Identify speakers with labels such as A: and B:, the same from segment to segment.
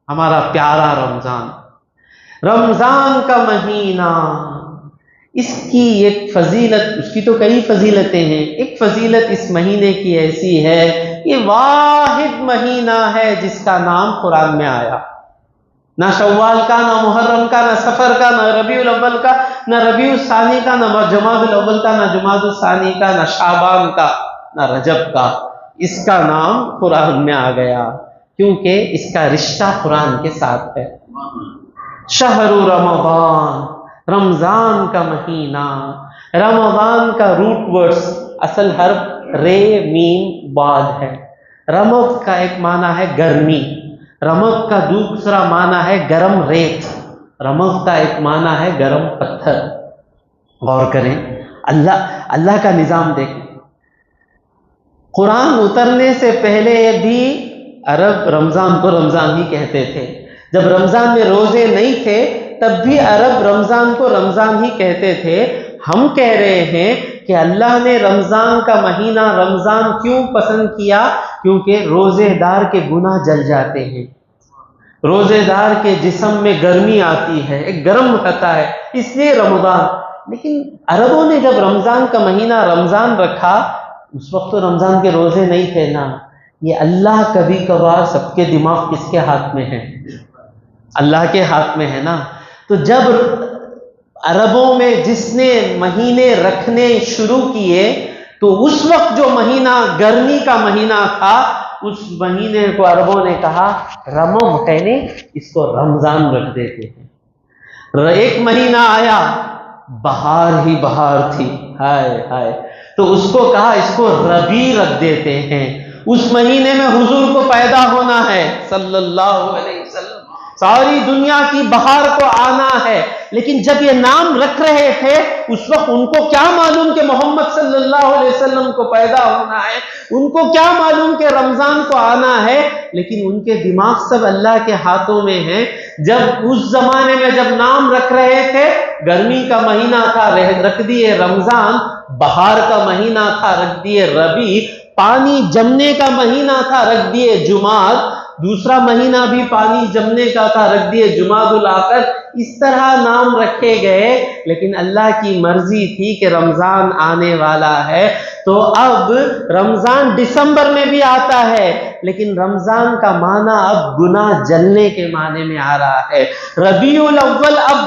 A: ہمارا پیارا رمضان، رمضان کا مہینہ، اس کی ایک فضیلت، اس کی تو کئی فضیلتیں ہیں، ایک فضیلت اس مہینے کی ایسی ہے، یہ واحد مہینہ ہے جس کا نام قرآن میں آیا، نہ شوال کا، نہ محرم کا، نہ سفر کا، نہ ربیع الاول کا، نہ ربیع الثانی کا، نہ جمادی الاول کا، نہ جمادی الثانی کا، نہ شعبان کا، نہ رجب کا، اس کا نام قرآن میں آ گیا کیونکہ اس کا رشتہ قرآن کے ساتھ ہے۔ شہر رمضان، رمضان کا مہینہ، رمضان کا روٹ ورڈز اصل حرف رے میم باد ہے۔ رمض کا ایک معنی ہے گرمی، رمض کا دوسرا معنی ہے گرم ریت، رمض کا ایک معنی ہے گرم پتھر۔ غور کریں، اللہ کا نظام دیکھیں، قرآن اترنے سے پہلے بھی عرب رمضان کو رمضان ہی کہتے تھے، جب رمضان میں روزے نہیں تھے تب بھی عرب رمضان کو رمضان ہی کہتے تھے۔ ہم کہہ رہے ہیں کہ اللہ نے رمضان کا مہینہ رمضان کیوں پسند کیا؟ کیونکہ روزے دار کے گناہ جل جاتے ہیں، روزے دار کے جسم میں گرمی آتی ہے، ایک گرم رہتا ہے، اس لیے رمضان۔ لیکن عربوں نے جب رمضان کا مہینہ رمضان رکھا، اس وقت تو رمضان کے روزے نہیں تھے نا۔ یہ اللہ کبھی کبھار، سب کے دماغ کس کے ہاتھ میں ہے؟ اللہ کے ہاتھ میں ہے نا۔ تو جب عربوں میں جس نے مہینے رکھنے شروع کیے تو اس وقت جو مہینہ گرمی کا مہینہ تھا، اس مہینے کو عربوں نے کہا رمض ہے نے، اس کو رمضان رکھ دیتے ہیں۔ ایک مہینہ آیا، بہار ہی بہار تھی، ہائے ہائے، تو اس کو کہا اس کو ربیع رکھ دیتے ہیں۔ اس مہینے میں حضور کو پیدا ہونا ہے صلی اللہ علیہ وسلم، ساری دنیا کی بہار کو آنا ہے۔ لیکن جب یہ نام رکھ رہے تھے اس وقت ان کو کیا معلوم کہ محمد صلی اللہ علیہ وسلم کو پیدا ہونا ہے، ان کو کیا معلوم کہ رمضان کو آنا ہے، لیکن ان کے دماغ سب اللہ کے ہاتھوں میں ہیں۔ جب اس زمانے میں جب نام رکھ رہے تھے، گرمی کا مہینہ تھا رکھ دیے رمضان، بہار کا مہینہ تھا رکھ دیے ربیع، پانی جمنے کا مہینہ تھا رکھ دیے جماد، دوسرا مہینہ بھی پانی جمنے کا تھا رکھ دیے جماد الاخر۔ اس طرح نام رکھے گئے، لیکن اللہ کی مرضی تھی کہ رمضان آنے والا ہے، تو اب رمضان دسمبر میں بھی آتا ہے، لیکن رمضان کا معنی اب گناہ جلنے کے معنی میں آ رہا ہے۔ ربیع الاول اب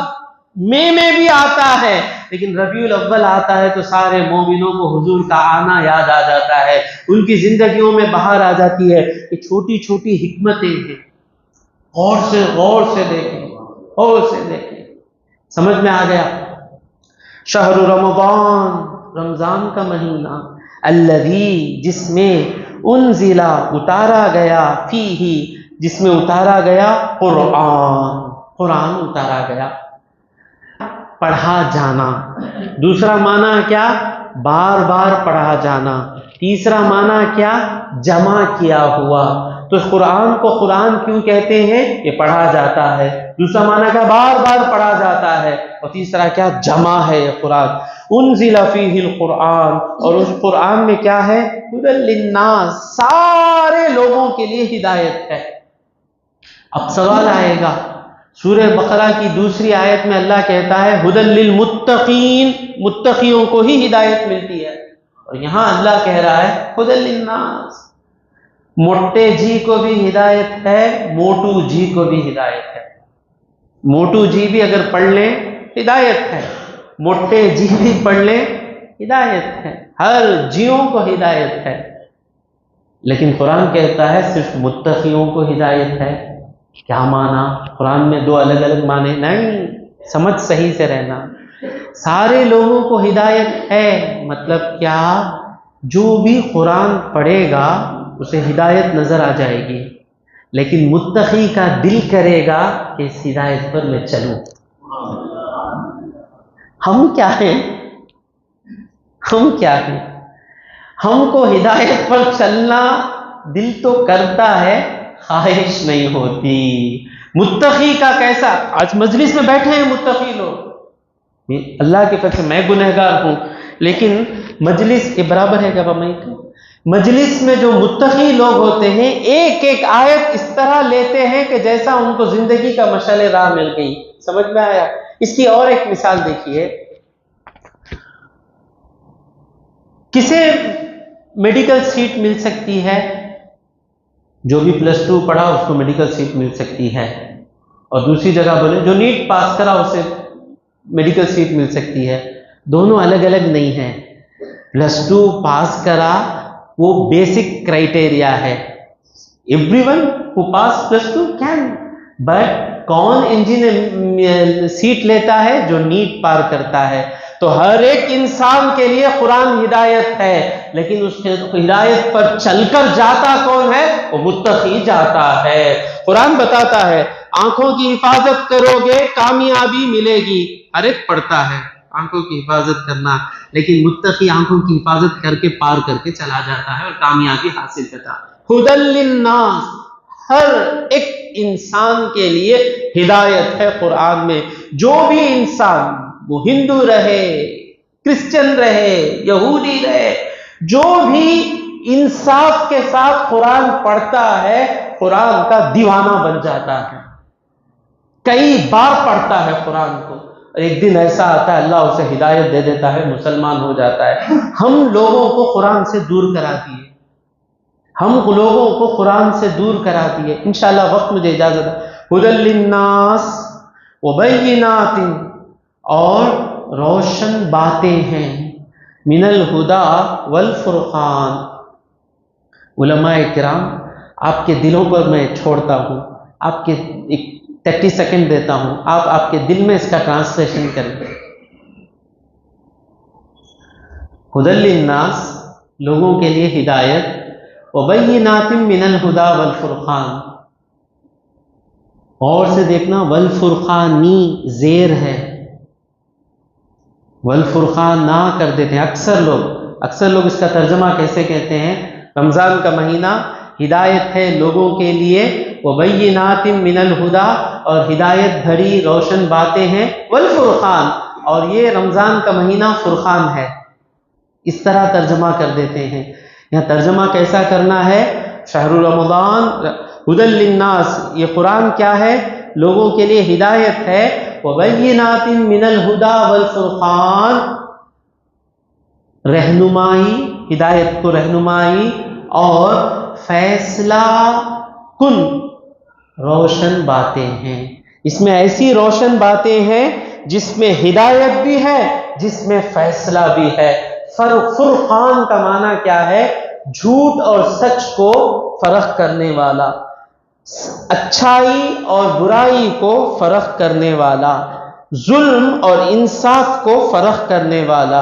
A: مئی میں بھی آتا ہے، لیکن ربیع الاول آتا ہے تو سارے مومنوں کو حضور کا آنا یاد آ جاتا ہے، ان کی زندگیوں میں بہار آ جاتی ہے۔ یہ چھوٹی چھوٹی حکمتیں ہیں، غور سے دیکھیں، سمجھ میں آ گیا؟ شہر رمضان، رمضان کا مہینہ، الذی، جس میں انزل، اتارا گیا، فیہ، جس میں اتارا گیا قرآن اتارا گیا، پڑھا جانا۔ دوسرا معنی کیا؟ بار بار پڑھا جانا۔ تیسرا معنی کیا؟ جمع کیا ہوا۔ تو قرآن کو قرآن کیوں کہتے ہیں؟ یہ پڑھا جاتا ہے۔ دوسرا معنی کیا؟ بار بار پڑھا جاتا ہے۔ اور تیسرا کیا؟ جمع ہے یہ قرآن۔ انزل فیہ القرآن، اور اس قرآن میں کیا ہے؟ ھدی للناس، سارے لوگوں کے لیے ہدایت ہے۔ اب سوال آئے گا، سورہ بقرہ کی دوسری آیت میں اللہ کہتا ہے ھدی للمتقین، متقیوں کو ہی ہدایت ملتی ہے، اور یہاں اللہ کہہ رہا ہے ھدی للناس، موٹے جی کو بھی ہدایت ہے، موٹو جی کو بھی ہدایت ہے۔ موٹو جی بھی اگر پڑھ لیں ہدایت ہے، موٹے جی بھی پڑھ لیں ہدایت ہے، ہر جیوں کو ہدایت ہے۔ لیکن قرآن کہتا ہے صرف متقیوں کو ہدایت ہے۔ کیا معنی؟ قرآن میں دو الگ الگ معنی نہیں، سمجھ صحیح سے رہنا۔ سارے لوگوں کو ہدایت ہے مطلب کیا؟ جو بھی قرآن پڑھے گا اسے ہدایت نظر آ جائے گی، لیکن متقی کا دل کرے گا کہ اس ہدایت پر میں چلوں۔ ہم کیا ہیں؟ ہم کو ہدایت پر چلنا دل تو کرتا ہے، خواہش نہیں ہوتی۔ متقی کا کیسا؟ آج مجلس میں بیٹھے ہیں متقی لوگ، اللہ کے فضل سے میں گنہگار ہوں، لیکن مجلس کے برابر ہے کیا؟ مجلس میں جو متقی لوگ ہوتے ہیں ایک ایک آیت اس طرح لیتے ہیں کہ جیسا ان کو زندگی کا مشعل راہ مل گئی. سمجھ میں آیا؟ اس کی اور ایک مثال دیکھیے. کسے میڈیکل سیٹ مل سکتی ہے؟ جو بھی +2 پڑھا اس کو میڈیکل سیٹ مل سکتی ہے. اور دوسری جگہ بولے جو نیٹ پاس کرا اسے میڈیکل سیٹ مل سکتی ہے. دونوں الگ الگ نہیں ہیں. +2 پاس کرا وہ بیسک کرائٹیریا ہے. Every one who pass +2 can. But کون انجینئر سیٹ لیتا ہے؟ جو نیٹ پار کرتا ہے. تو ہر ایک انسان کے لیے قرآن ہدایت ہے، لیکن اس ہدایت پر چل کر جاتا کون ہے؟ وہ متقی جاتا ہے. قرآن بتاتا ہے آنکھوں کی حفاظت کرو گے کامیابی ملے گی. ہر ایک پڑھتا ہے آنکھوں کی حفاظت کرنا، لیکن متقی آنکھوں کی حفاظت کر کے پار کر کے چلا جاتا ہے اور کامیابی حاصل کرتا ہے. ہدی للناس، ہر ایک انسان کے لیے ہدایت ہے قرآن میں. جو بھی انسان، وہ ہندو رہے، کرسچن رہے، یہودی رہے، جو بھی انصاف کے ساتھ قرآن پڑھتا ہے قرآن کا دیوانہ بن جاتا ہے. کئی بار پڑھتا ہے قرآن کو، اور ایک دن ایسا آتا ہے اللہ اسے ہدایت دے دیتا ہے، مسلمان ہو جاتا ہے. ہم لوگوں کو قرآن سے دور کرا دیے، ہم لوگوں کو قرآن سے دور کرا دیے. انشاءاللہ وقت مجھے اجازت ہے. ھدی للناس وبینات، اور روشن باتیں ہیں، من الہدی والفرقان. علماء کرام، آپ کے دلوں پر میں چھوڑتا ہوں، آپ کے ایک 30 سیکنڈ دیتا ہوں، آپ کے دل میں اس کا ٹرانسلیشن کریں. ھدی للناس، لوگوں کے لیے ہدایت، وبینات من الہدی والفرقان. اور سے دیکھنا، والفرقانی زیر ہے، والفرقان نہ کر دیتے ہیں. اکثر لوگ اس کا ترجمہ کیسے کہتے ہیں؟ رمضان کا مہینہ ہدایت ہے لوگوں کے لیے، وبینات من الہدی، اور ہدایت بھری روشن باتیں ہیں، والفرقان، اور یہ رمضان کا مہینہ فرقان ہے. اس طرح ترجمہ کر دیتے ہیں. یہاں ترجمہ کیسا کرنا ہے؟ شہر رمضان ھدی للناس، یہ قرآن کیا ہے؟ لوگوں کے لیے ہدایت ہے. وبینات من الہدی والفرقان، رہنمائی، ہدایت کو رہنمائی اور فیصلہ کن روشن باتیں ہیں. اس میں ایسی روشن باتیں ہیں جس میں ہدایت بھی ہے، جس میں فیصلہ بھی ہے. فرقان کا معنی کیا ہے؟ جھوٹ اور سچ کو فرق کرنے والا، اچھائی اور برائی کو فرق کرنے والا، ظلم اور انصاف کو فرق کرنے والا.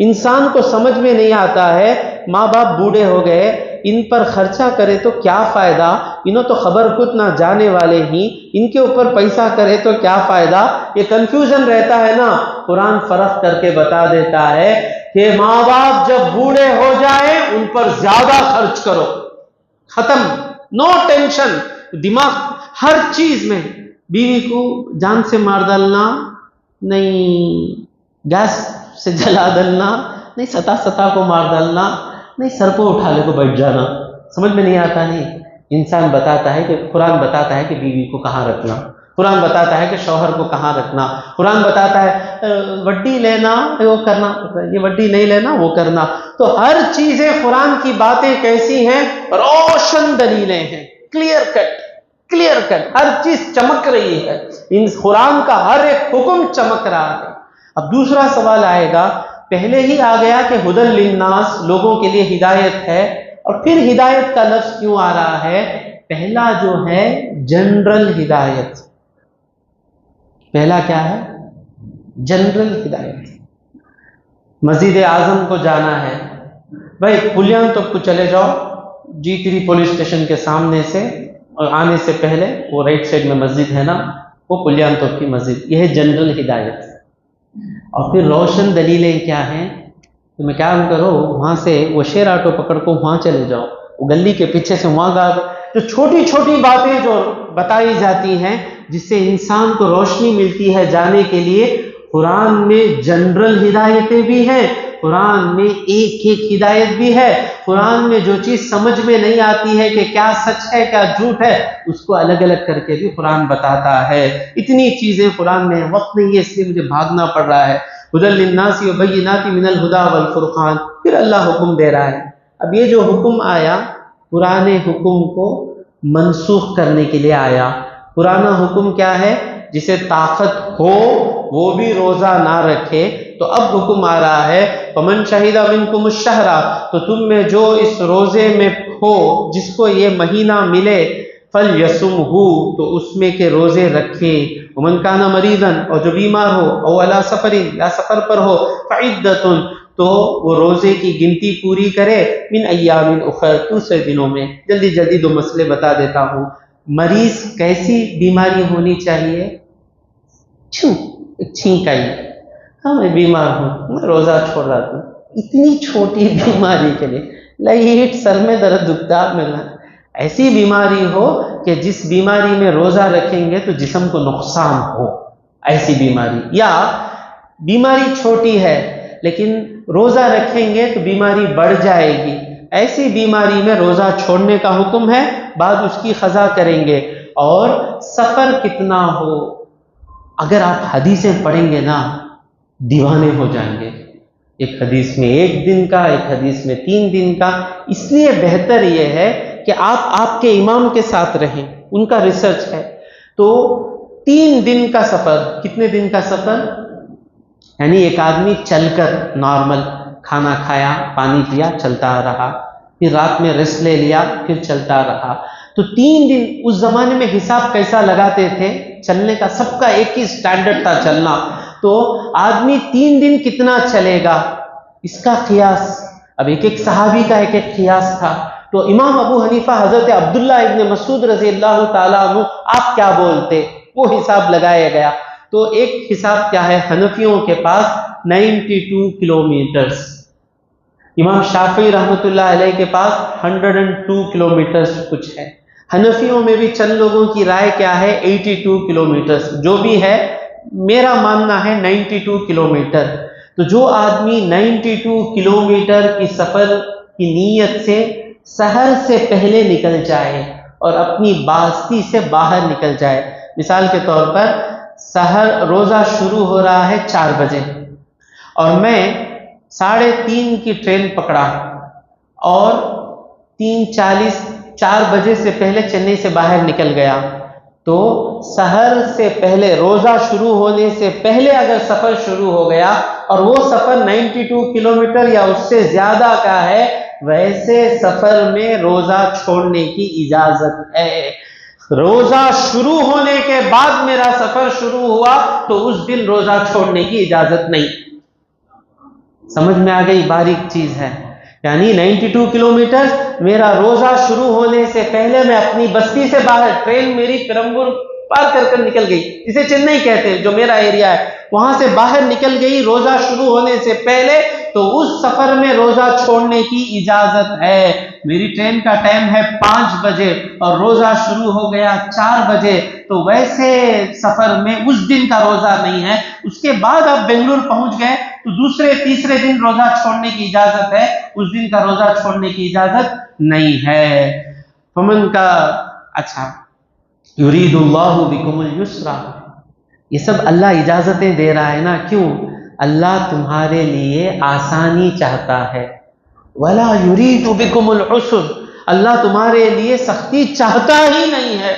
A: انسان کو سمجھ میں نہیں آتا ہے، ماں باپ بوڑھے ہو گئے، ان پر خرچہ کرے تو کیا فائدہ، انہوں تو خبر کچھ نہ جانے والے ہی، ان کے اوپر پیسہ کرے تو کیا فائدہ. یہ کنفیوژن رہتا ہے نا. قرآن فرق کر کے بتا دیتا ہے کہ ماں باپ جب بوڑھے ہو جائیں ان پر زیادہ خرچ کرو، ختم، نو ٹینشن. دماغ ہر چیز میں، بیوی کو جان سے مار ڈالنا نہیں، گیس سے جلا ڈالنا نہیں، ستا کو مار ڈالنا نہیں، سر کو اٹھا لے کو بیٹھ جانا. سمجھ میں نہیں آتا. نہیں، انسان بتاتا ہے کہ قرآن بتاتا ہے کہ بیوی کو کہاں رکھنا، قرآن بتاتا ہے کہ شوہر کو کہاں رکھنا، قرآن بتاتا ہے وڈی لینا وہ کرنا، یہ وڈی نہیں لینا وہ کرنا. تو ہر چیزیں قرآن کی باتیں کیسی ہیں؟ روشن دلیلیں ہیں، کلیئر کٹ، ہر چیز چمک رہی ہے. ان قرآن کا ہر ایک حکم چمک رہا ہے. اب دوسرا سوال آئے گا، پہلے ہی آ گیا کہ ھدی للناس، لوگوں کے لیے ہدایت ہے، اور پھر ہدایت کا لفظ کیوں آ رہا ہے؟ پہلا جو ہے جنرل ہدایت. پہلا کیا ہے؟ جنرل ہدایت. مسجد اعظم کو جانا ہے، بھائی پلیان تک کو چلے جاؤ، G3 پولیس اسٹیشن کے سامنے سے، اور آنے سے پہلے وہ رائٹ سائڈ میں مسجد ہے نا، وہ پلیان تک کی مسجد. یہ ہے جنرل ہدایت. اور پھر روشن دلیلیں کیا ہیں؟ تمہیں کیا کرو، وہاں سے وہ شیر آٹو پکڑ کو وہاں چلے جاؤ، وہ گلی کے پیچھے سے وہاں گا. جو چھوٹی چھوٹی باتیں جو بتائی جاتی ہیں جس سے انسان کو روشنی ملتی ہے جانے کے لیے، قرآن میں جنرل ہدایتیں بھی ہیں قرآن میں ایک ایک ہدایت بھی ہے. قرآن میں جو چیز سمجھ میں نہیں آتی ہے کہ کیا سچ ہے کیا جھوٹ ہے، اس کو الگ الگ کر کے بھی قرآن بتاتا ہے. اتنی چیزیں قرآن میں، وقت نہیں ہے اس لیے مجھے بھاگنا پڑ رہا ہے. ھدی للناس وبینات من الہدی والفرقان. پھر اللہ حکم دے رہا ہے. اب یہ جو حکم آیا پرانے حکم کو منسوخ کرنے کے لیے آیا. پرانا حکم کیا ہے؟ جسے طاقت ہو وہ بھی روزہ نہ رکھے. تو اب حکم آ رہا ہے فمن شہد منکم الشہر، تو تم میں جو اس روزے میں ہو، جس کو یہ مہینہ ملے، فلیصمہ، تو اس میں کے روزے رکھے. ومن کان مریضا، اور جو بیمار ہو، او علی سفر، یا سفر پر ہو، فعدۃ، تو وہ روزے کی گنتی پوری کرے، من ایام اخر، دوسرے دنوں میں. جلدی جلدی دو مسئلے بتا دیتا ہوں. مریض کیسی بیماری ہونی چاہیے؟ چھینک آئی، ہاں میں بیمار ہوں، میں روزہ چھوڑ رہا ہوں. اتنی چھوٹی بیماری کے لیے لائٹ سر میں درد دکھتا ملنا، ایسی بیماری ہو کہ جس بیماری میں روزہ رکھیں گے تو جسم کو نقصان ہو، ایسی بیماری. یا بیماری چھوٹی ہے لیکن روزہ رکھیں گے تو بیماری بڑھ جائے گی، ایسی بیماری میں روزہ چھوڑنے کا حکم ہے، بعد اس کی قضا کریں گے. اور سفر کتنا ہو، اگر آپ حدیثیں پڑھیں گے نا دیوانے ہو جائیں گے. ایک حدیث میں 1 دن کا، ایک حدیث میں 3 دن کا. اس لیے بہتر یہ ہے کہ آپ کے امام کے ساتھ رہیں، ان کا ریسرچ ہے. تو 3 دن کا سفر، کتنے دن کا سفر؟ یعنی ایک آدمی چل کر نارمل کھانا کھایا، پانی پیا، چلتا رہا، پھر رات میں ریسٹ لے لیا، پھر چلتا رہا. تو 3 دن اس زمانے میں حساب کیسا لگاتے تھے چلنے کا؟ سب کا ایک ہی سٹینڈرڈ تھا چلنا. تو آدمی 3 دن کتنا چلے گا، اس کا قیاس، اب ایک ایک صحابی کا ایک ایک قیاس تھا. تو امام ابو حنیفہ حضرت عبداللہ ابن مسعود رضی اللہ تعالیٰ عنہ آپ کیا بولتے، وہ حساب لگایا گیا. تو ایک حساب کیا ہے، حنفیوں کے پاس 92 کلومیٹرز، امام شافعی رحمۃ اللہ علیہ کے پاس 102 کلومیٹرز کچھ ہے. حنفیوں میں بھی چند لوگوں کی رائے کیا ہے، 82 کلومیٹرز. جو بھی ہے میرا ماننا ہے 92 کلومیٹر. تو جو آدمی 92 کلومیٹر کی سفر کی نیت سے سحر سے پہلے نکل جائے اور اپنی باستی سے باہر نکل جائے، مثال کے طور پر سحر روزہ شروع ہو رہا ہے 4 بجے اور میں 3:30 کی ٹرین پکڑا اور 3:40 4 بجے سے پہلے چنئی سے باہر نکل گیا، تو سحر سے پہلے، روزہ شروع ہونے سے پہلے اگر سفر شروع ہو گیا اور وہ سفر 92 کلومیٹر یا اس سے زیادہ کا ہے، ویسے سفر میں روزہ چھوڑنے کی اجازت ہے. روزہ شروع ہونے کے بعد میرا سفر شروع ہوا تو اس دن روزہ چھوڑنے کی اجازت نہیں. سمجھ میں آ گئی؟ باریک چیز ہے. یعنی 92 کلومیٹر میرا روزہ شروع ہونے سے پہلے میں اپنی بستی سے باہر، ٹرین میری پیرمبور پار کر کر نکل گئی، جسے چنئی کہتے ہیں جو میرا ایریا ہے، وہاں سے باہر نکل گئی روزہ شروع ہونے سے پہلے، تو اس سفر میں روزہ چھوڑنے کی اجازت ہے. میری ٹرین کا ٹائم ہے 5 بجے اور روزہ شروع ہو گیا 4 بجے، تو ویسے سفر میں اس دن کا روزہ نہیں ہے. اس کے بعد آپ بنگلور پہنچ گئے تو دوسرے تیسرے دن روزہ چھوڑنے کی اجازت ہے، اس دن کا روزہ چھوڑنے کی اجازت نہیں ہے. فمن کا اچھا یرید اللہ بکم الیسر، یہ سب اللہ اجازتیں دے رہا ہے نا، کیوں؟ اللہ تمہارے لیے آسانی چاہتا ہے. ولا یرید بکم العسر، اللہ تمہارے لیے سختی چاہتا ہی نہیں ہے.